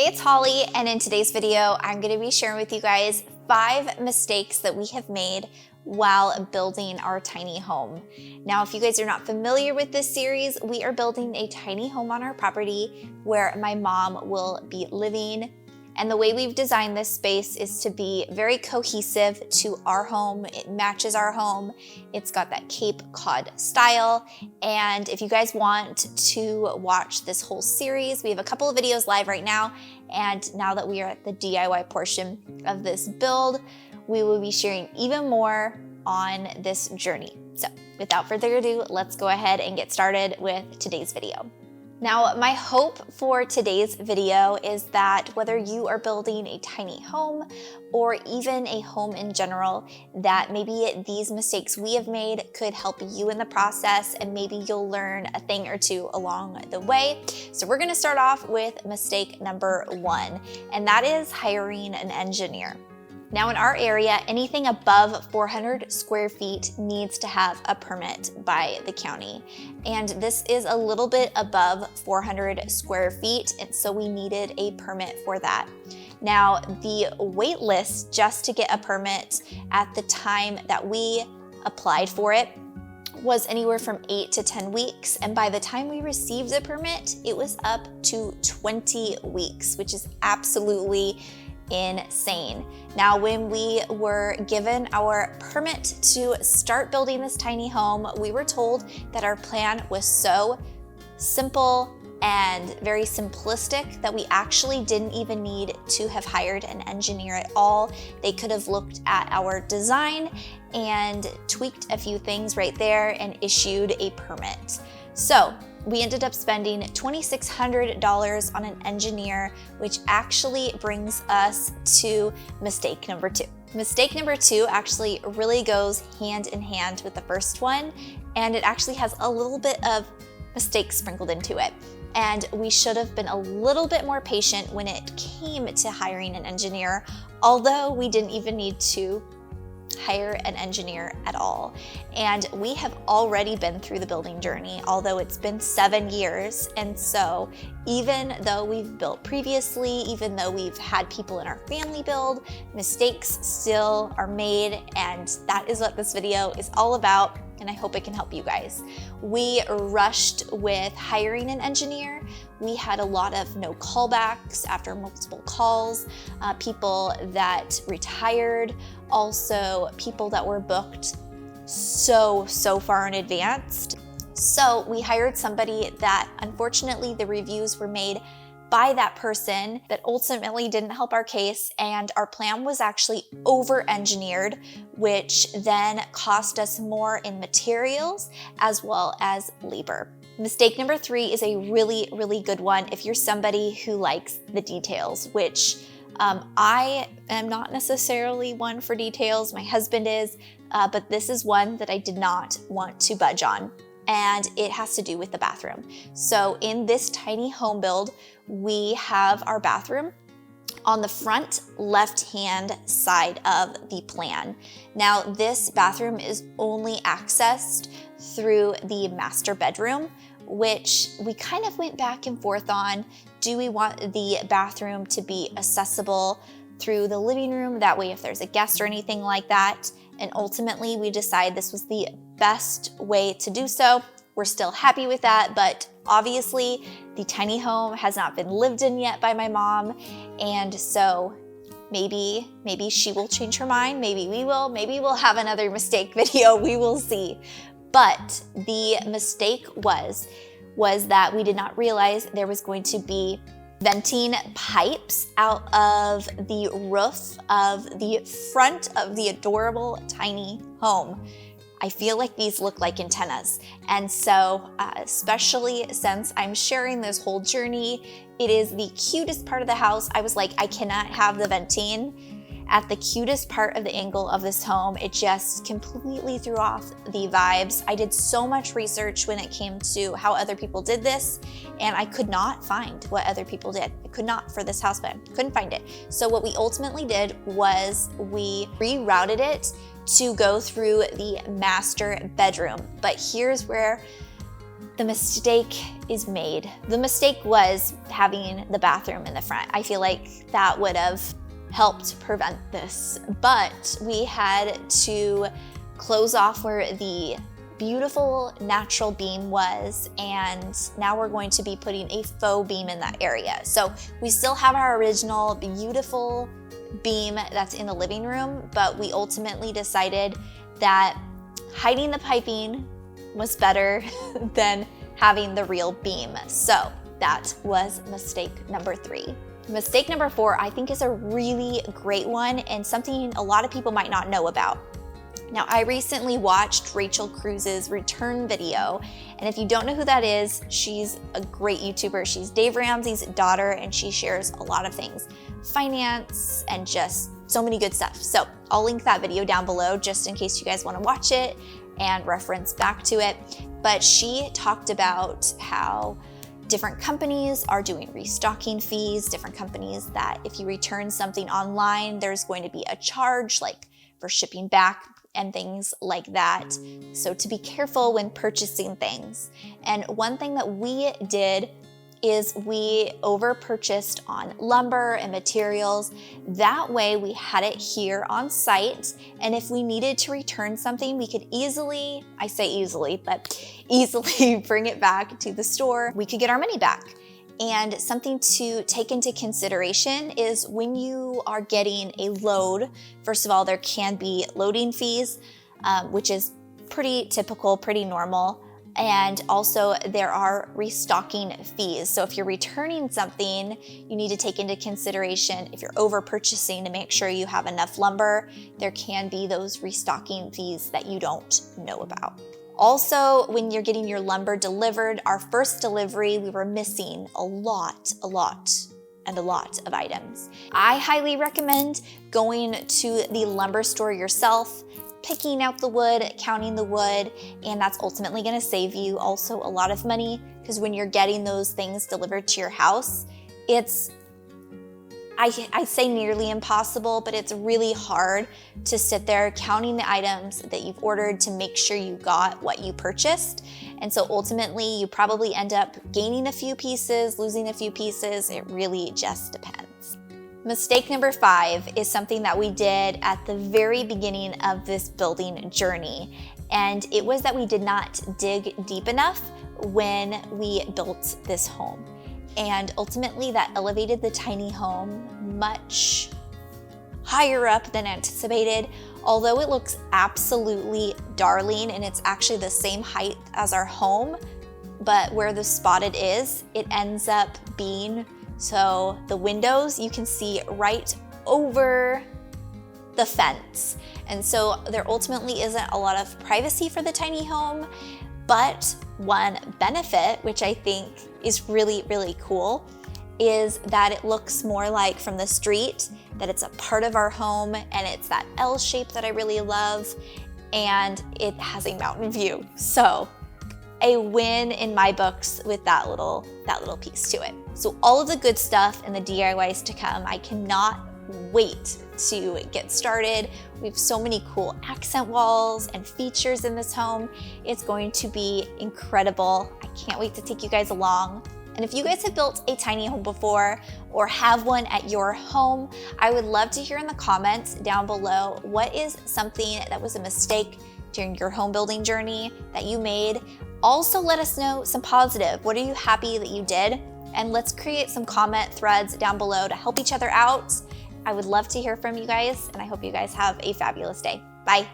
Hey, it's Holly, and in today's video, I'm gonna be sharing with you guys 5 mistakes that we have made while building our tiny home. Now, if you guys are not familiar with this series, we are building a tiny home on our property where my mom will be living. And the way we've designed this space is to be very cohesive to our home. It matches our home. It's got that Cape Cod style. And if you guys want to watch this whole series, we have a couple of videos live right now. And now that we are at the DIY portion of this build, we will be sharing even more on this journey. So without further ado, let's go ahead and get started with today's video. Now, my hope for today's video is that whether you are building a tiny home or even a home in general, that maybe these mistakes we have made could help you in the process, and maybe you'll learn a thing or two along the way. So we're gonna start off with mistake number 1, and that is hiring an engineer. Now, in our area, anything above 400 square feet needs to have a permit by the county. And this is a little bit above 400 square feet, and so we needed a permit for that. Now, the wait list just to get a permit at the time that we applied for it was anywhere from 8 to 10 weeks. And by the time we received the permit, it was up to 20 weeks, which is absolutely insane. Now, when we were given our permit to start building this tiny home, we were told that our plan was so simple and very simplistic that we actually didn't even need to have hired an engineer at all. They could have looked at our design and tweaked a few things right there and issued a permit. So we ended up spending $2,600 on an engineer, which actually brings us to mistake number 2. Mistake number 2 actually really goes hand in hand with the first one, and it actually has a little bit of mistakes sprinkled into it. And we should have been a little bit more patient when it came to hiring an engineer, although we didn't even need to hire an engineer at all. And we have already been through the building journey, although it's been 7 years. And so even though we've built previously, even though we've had people in our family build, mistakes still are made. And that is what this video is all about. And I hope it can help you guys. We rushed with hiring an engineer. We had a lot of no callbacks after multiple calls, people that retired, also people that were booked so far in advance. So we hired somebody that unfortunately the reviews were made by that person that ultimately didn't help our case, and our plan was actually over-engineered, which then cost us more in materials as well as labor. Mistake number 3 is a really good one if you're somebody who likes the details, which I am not necessarily one for details. My husband is, but this is one that I did not want to budge on. And it has to do with the bathroom. So in this tiny home build, we have our bathroom on the front left-hand side of the plan. Now, this bathroom is only accessed through the master bedroom, which we kind of went back and forth on. Do we want the bathroom to be accessible through the living room? That way, if there's a guest or anything like that. And ultimately, we decided this was the best way to do so. We're still happy with that, but obviously the tiny home has not been lived in yet by my mom. And so maybe she will change her mind. Maybe we will. Maybe we'll have another mistake video. We will see. But the mistake was that we did not realize there was going to be venting pipes out of the roof of the front of the adorable tiny home. I feel like these look like antennas. And so, especially since I'm sharing this whole journey, it is the cutest part of the house. I was like, I cannot have the venting at the cutest part of the angle of this home. It just completely threw off the vibes. I did so much research when it came to how other people did this, and I could not find what other people did. I could not for this house plan, couldn't find it. So what we ultimately did was we rerouted it to go through the master bedroom. But here's where the mistake is made. The mistake was having the bathroom in the front. I feel like that would have helped prevent this, but we had to close off where the beautiful natural beam was, and now we're going to be putting a faux beam in that area. So we still have our original beautiful beam that's in the living room, but we ultimately decided that hiding the piping was better than having the real beam. So that was mistake number 3. Mistake number 4, I think, is a really great one and something a lot of people might not know about. Now, I recently watched Rachel Cruz's return video, and if you don't know who that is, she's a great YouTuber. She's Dave Ramsey's daughter, and she shares a lot of things, finance and just so many good stuff. So I'll link that video down below just in case you guys want to watch it and reference back to it. But she talked about how different companies are doing restocking fees, different companies that if you return something online, there's going to be a charge like for shipping back and things like that. So to be careful when purchasing things. And one thing that we did is we over purchased on lumber and materials. That way we had it here on site. And if we needed to return something, we could easily, I say easily, but easily bring it back to the store. We could get our money back. And something to take into consideration is when you are getting a load, first of all, there can be loading fees, which is pretty typical, pretty normal. And also there are restocking fees. So if you're returning something, you need to take into consideration if you're over purchasing to make sure you have enough lumber, there can be those restocking fees that you don't know about. Also, when you're getting your lumber delivered, our first delivery, we were missing a lot of items. I highly recommend going to the lumber store yourself, picking out the wood, counting the wood, and that's ultimately gonna save you also a lot of money, because when you're getting those things delivered to your house, it's, I say nearly impossible, but it's really hard to sit there counting the items that you've ordered to make sure you got what you purchased. And so ultimately you probably end up gaining a few pieces, losing a few pieces. It really just depends. Mistake number 5 is something that we did at the very beginning of this building journey. And it was that we did not dig deep enough when we built this home. And ultimately that elevated the tiny home much higher up than anticipated. Although it looks absolutely darling and it's actually the same height as our home, but where the spot it is, it ends up being, so the windows, you can see right over the fence. And so there ultimately isn't a lot of privacy for the tiny home. But one benefit, which I think is really, really cool, is that it looks more like from the street, that it's a part of our home, and it's that L shape that I really love, and it has a mountain view. So a win in my books with that little piece to it. So all of the good stuff and the DIYs to come, I cannot wait to get started. We have so many cool accent walls and features in this home. It's going to be incredible. I can't wait to take you guys along. And if you guys have built a tiny home before or have one at your home, I would love to hear in the comments down below, what is something that was a mistake during your home building journey that you made? Also let us know some positive. What are you happy that you did? And let's create some comment threads down below to help each other out. I would love to hear from you guys, and I hope you guys have a fabulous day. Bye.